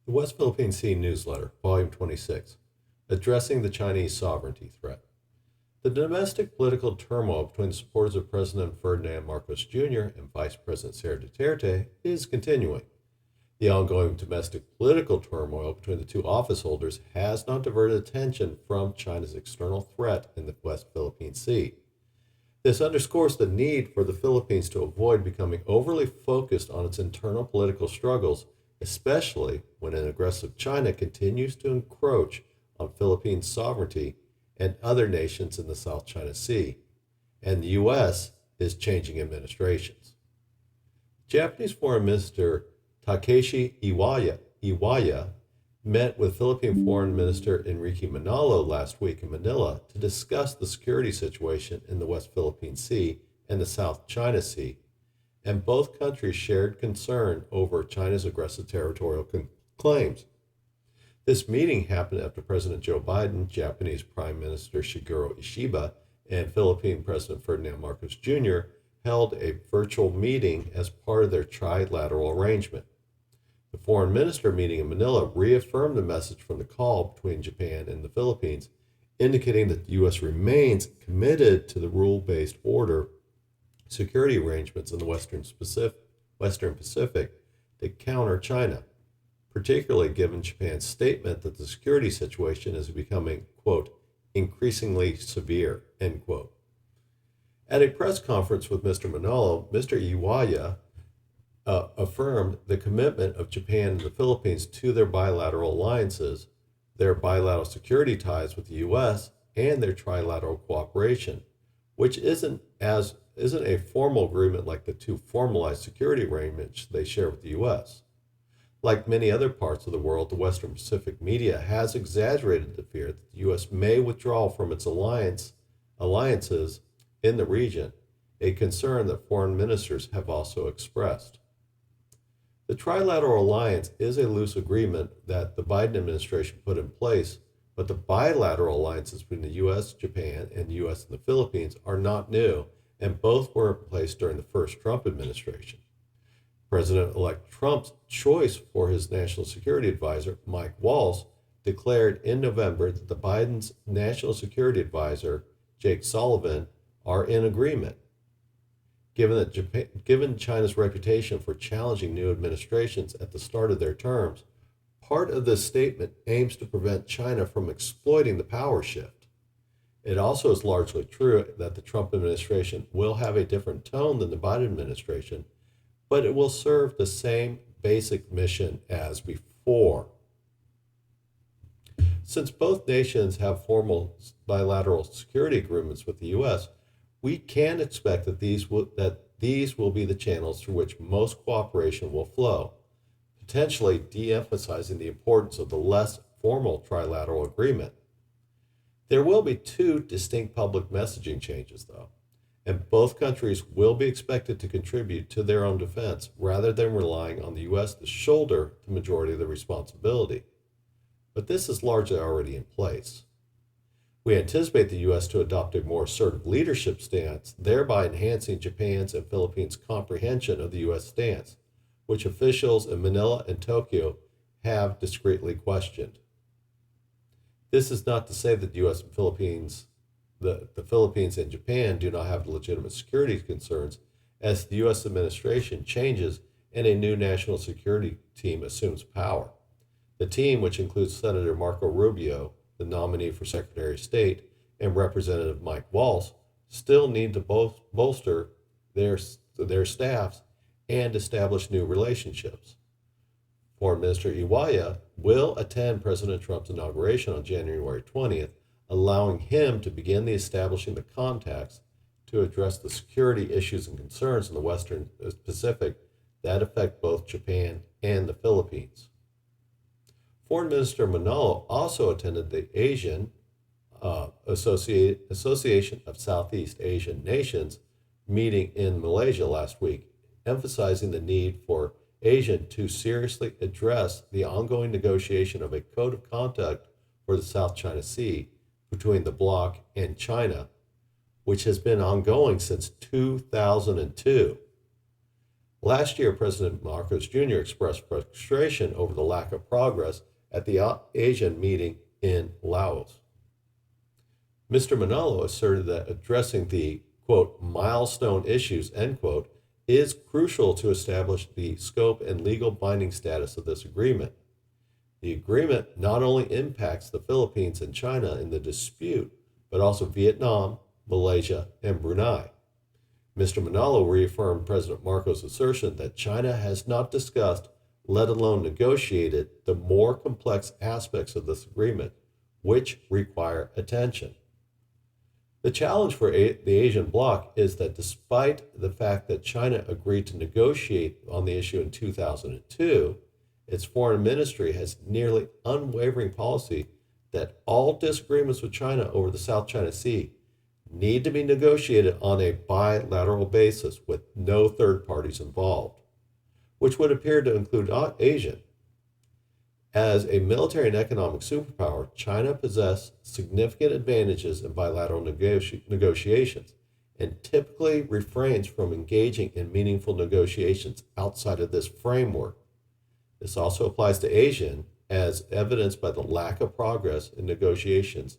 The West Philippine Sea Newsletter, Volume 26, Addressing the Chinese Sovereignty Threat. The domestic political turmoil between the supporters of President Ferdinand Marcos Jr. and Vice President Sara Duterte is continuing. The ongoing domestic political turmoil between the two office holders has not diverted attention from China's external threat in the West Philippine Sea. This underscores the need for the Philippines to avoid becoming overly focused on its internal political struggles, especially when an aggressive China continues to encroach on Philippine sovereignty and other nations in the South China Sea, and the U.S. is changing administrations. Japanese Foreign Minister Takeshi Iwaya met with Philippine Foreign Minister Enrique Manalo last week in Manila to discuss the security situation in the West Philippine Sea and the South China Sea, and both countries shared concern over China's aggressive territorial claims. This meeting happened after President Joe Biden, Japanese Prime Minister Shigeru Ishiba, and Philippine President Ferdinand Marcos Jr. held a virtual meeting as part of their trilateral arrangement. The foreign minister meeting in Manila reaffirmed the message from the call between Japan and the Philippines, indicating that the U.S. remains committed to the rule-based order security arrangements in the Western Pacific to counter China, particularly given Japan's statement that the security situation is becoming, quote, increasingly severe, end quote. At a press conference with Mr. Manalo, Mr. Iwaya affirmed the commitment of Japan and the Philippines to their bilateral alliances, their bilateral security ties with the U.S., and their trilateral cooperation, which isn't a formal agreement like the two formalized security arrangements they share with the U.S. Like many other parts of the world, the Western Pacific media has exaggerated the fear that the U.S. may withdraw from its alliances in the region, a concern that foreign ministers have also expressed. The Trilateral Alliance is a loose agreement that the Biden administration put in place, but the bilateral alliances between the U.S., Japan, and the U.S. and the Philippines are not new, and both were in place during the first Trump administration. President-elect Trump's choice for his national security advisor, Mike Waltz, declared in November that the Biden's national security advisor, Jake Sullivan, are in agreement. Given China's reputation for challenging new administrations at the start of their terms, part of this statement aims to prevent China from exploiting the power shift. It also is largely true that the Trump administration will have a different tone than the Biden administration, but it will serve the same basic mission as before. Since both nations have formal bilateral security agreements with the U.S., we can expect that these will be the channels through which most cooperation will flow, potentially de-emphasizing the importance of the less formal trilateral agreement. There will be two distinct public messaging changes, though, and both countries will be expected to contribute to their own defense rather than relying on the U.S. to shoulder the majority of the responsibility. But this is largely already in place. We anticipate the U.S. to adopt a more assertive leadership stance, thereby enhancing Japan's and Philippines' comprehension of the U.S. stance, which officials in Manila and Tokyo have discreetly questioned. This is not to say that the U.S. and the Philippines and Japan do not have legitimate security concerns as the U.S. administration changes and a new national security team assumes power. The team, which includes Senator Marco Rubio, the nominee for Secretary of State, and Representative Mike Waltz, still need to bolster their staffs and establish new relationships. Foreign Minister Iwaya will attend President Trump's inauguration on January 20th, allowing him to begin establishing the contacts to address the security issues and concerns in the Western Pacific that affect both Japan and the Philippines. Foreign Minister Manalo also attended the Asian Association of Southeast Asian Nations meeting in Malaysia last week, emphasizing the need for Asia to seriously address the ongoing negotiation of a code of conduct for the South China Sea between the bloc and China, which has been ongoing since 2002. Last year, President Marcos Jr. expressed frustration over the lack of progress at the Asian meeting in Laos. Mr. Manalo asserted that addressing the, quote, milestone issues, end quote, is crucial to establish the scope and legal binding status of this agreement. The agreement not only impacts the Philippines and China in the dispute, but also Vietnam, Malaysia, and Brunei. Mr. Manalo reaffirmed President Marcos' assertion that China has not discussed, let alone negotiated, the more complex aspects of this agreement, which require attention. The challenge for the Asian bloc is that despite the fact that China agreed to negotiate on the issue in 2002, its foreign ministry has nearly unwavering policy that all disagreements with China over the South China Sea need to be negotiated on a bilateral basis with no third parties involved, which would appear to include Asia. As a military and economic superpower, China possesses significant advantages in bilateral negotiations and typically refrains from engaging in meaningful negotiations outside of this framework. This also applies to Asia, as evidenced by the lack of progress in negotiations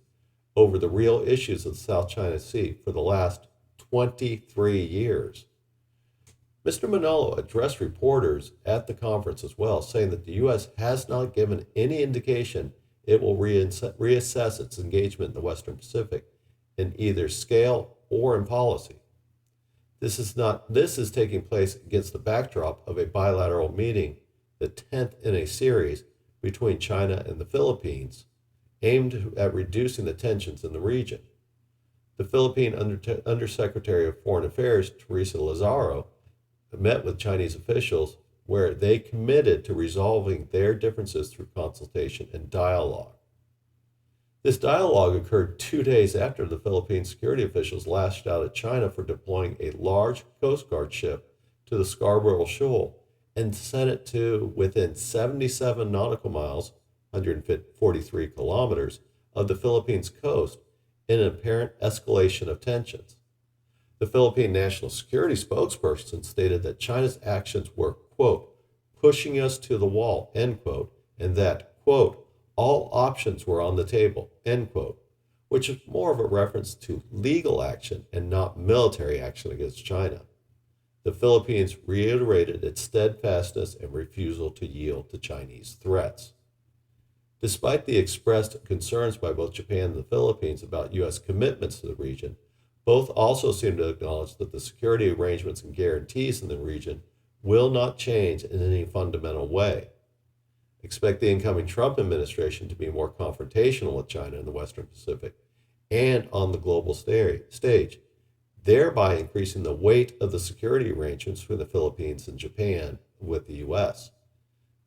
over the real issues of the South China Sea for the last 23 years. Mr. Manalo addressed reporters at the conference as well, saying that the U.S. has not given any indication it will reassess its engagement in the Western Pacific in either scale or in policy. This is taking place against the backdrop of a bilateral meeting, the 10th in a series between China and the Philippines, aimed at reducing the tensions in the region. The Philippine Undersecretary of Foreign Affairs, Teresa Lazaro, met with Chinese officials where they committed to resolving their differences through consultation and dialogue. This dialogue occurred 2 days after the Philippine security officials lashed out at China for deploying a large Coast Guard ship to the Scarborough Shoal and sent it to within 77 nautical miles, 143 kilometers, of the Philippines coast in an apparent escalation of tensions. The Philippine National Security spokesperson stated that China's actions were, quote, pushing us to the wall, end quote, and that, quote, all options were on the table, end quote, which is more of a reference to legal action and not military action against China. The Philippines reiterated its steadfastness and refusal to yield to Chinese threats. Despite the expressed concerns by both Japan and the Philippines about U.S. commitments to the region, both also seem to acknowledge that the security arrangements and guarantees in the region will not change in any fundamental way. Expect the incoming Trump administration to be more confrontational with China in the Western Pacific and on the global stage, thereby increasing the weight of the security arrangements between the Philippines and Japan with the U.S.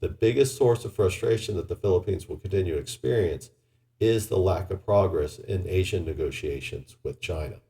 The biggest source of frustration that the Philippines will continue to experience is the lack of progress in Asian negotiations with China.